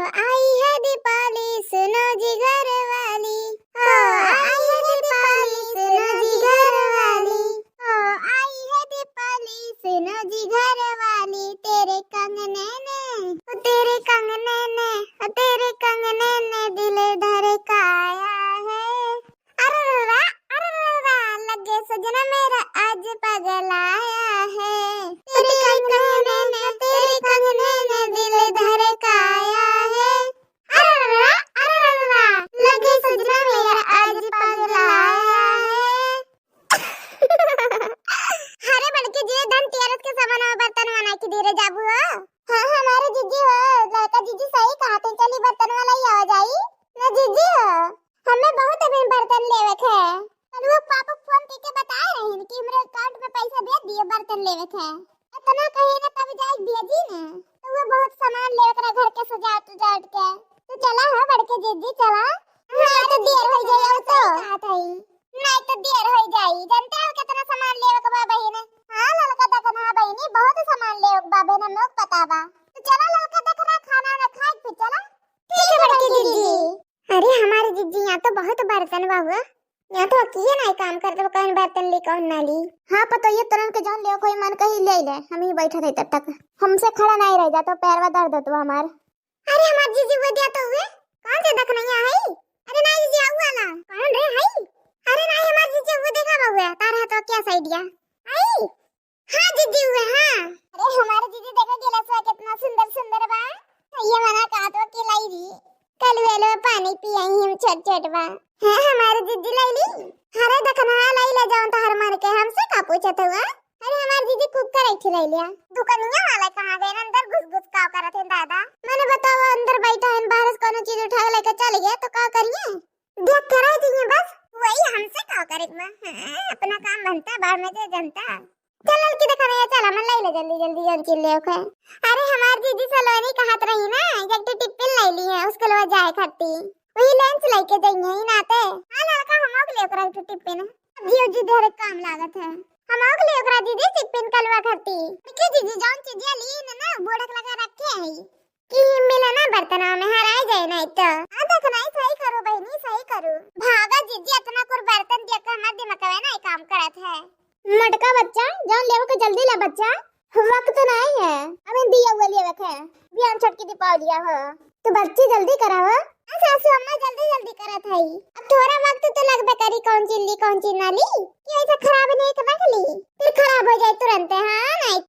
आई है दीपावली सुनो जी घर वाली, हो आई है दीपावली सुनो जी घर वाली, हो आई है दीपावली सुनो जी घर वाली। तेरे कंगने ने ओ तेरे कंगने ने ओ तेरे कंगने ने दिल धड़काया है। अरे लगे सजना मेरा आज पगल आया है। तेरे कंगने ने दिल धड़काया है। अरे लगे सजना मेरा आज पगल आया है। हरे बड़के जी धनतेरस के सामान बर्तन बना के दे रे जाबू हो। हाँ हमारे जीजी हो लड़का जीजी सही कहा तो चली बर्तन वाला ही आ जाई ना जीजी हो। हमें बहुत अभी बर्तन लेवे है। वो पापा फोन करके बता रहे हैं कि मेरे अकाउंट में पैसा भेज दिए बर्तन लेवे है। इतना कहीं ना कभी जाए भेजी ना तो वो बहुत सामान लेकर घर के सजावट के तो चला है बड़के जीजी चला। हाँ तो देर हो जाए तो कहा था नहीं तो देर हो जाई। जानते हो कितना सामान लेवे के बा बहिन। हां लड़का देखना बहिनी बहुत सामान लेवे के बा बहिन मोक पता बा। तो चला लड़का देखना खाना ना खाए फिर चला। ठीक है बड़की जीजी। अरे हमारे जीजी यहां तो बहुत बर्तन बा हुआ। यहां तो अकेले नहीं काम करते हो कौन बर्तन ले कौन ना ली। हां पता ये तुरंत के जान ले कोई मन कहीं ले ले हम ही बैठे थे तब तक हमसे खड़ा नहीं रह जाता पैरवा दर्द होता हमार। अरे हमार जीजी वो दिया तो हुए कौन से देखना यहां है। अरे नहीं जीजी आऊ वाला कौन रे है। अरे नहीं हमार जीजी वो देखा हुआ तारा तो क्या साइड दिया आई। हां जीजी हुए हां। अरे हमारे जीजी देखो गिलास कितना सुंदर सुंदर बा। ये मना कहा तो कि लाई री कल वेलो पानी पियाई हम छोट बा। है हमारे जीजी लाई ली। अरे देखना लाई ले जाऊं तो हर मार के हमसे का पूछत हुआ। अरे हमारे जीजी कुकर ऐठी लाई लिया। दुकानिया वाला कहां गए अंदर घुस घुस करत है दादा। मैंने बताओ अंदर बैठा है बाहर से कोनो चीज उठा लेके चल गया तो का करिए देख कर आई थी बस वही हमसे का करे अपना काम बनता बाहर में से जनता। चल लड़की देखा नहीं चल हम लाई ले जल्दी जल्दी जन चिल ले ओके। अरे हमार जीजी सलोनी कहत रही ना एक टिफिन लाई ली है उसके लिए जाए खाती वही लंच लेके जाएंगे ही नाते। हां लड़का हम लोग ले ओकरा टिफिन जीव जी ढेर काम लागत है हम लोग ले ओकरा दीदी टिफिन कलवा खाती कि जीजी जान चीज ली ना बोड़क लगा रखे है कि मिला ना बर्तनों में हराए जाए नहीं तो आ देख नहीं सही करो बहनी सही करो भागा जीजी इतना कुर बर्तन देख कर मत दिमाग में ना काम करत है। मटका बच्चा जान लेवो के जल्दी ले बच्चा वक्त तो नहीं है अबे दिया हुआ ले रखे बियान छटकी दीपावली हो तो बच्ची जल्दी कराओ। सासू अम्मा जल्दी जल्दी करत है अब थोड़ा वक्त तो लगबे करी कौन चीज ना ली कि ऐसा खराब नहीं कर रख ली फिर खराब हो जाए तुरंत। हां नहीं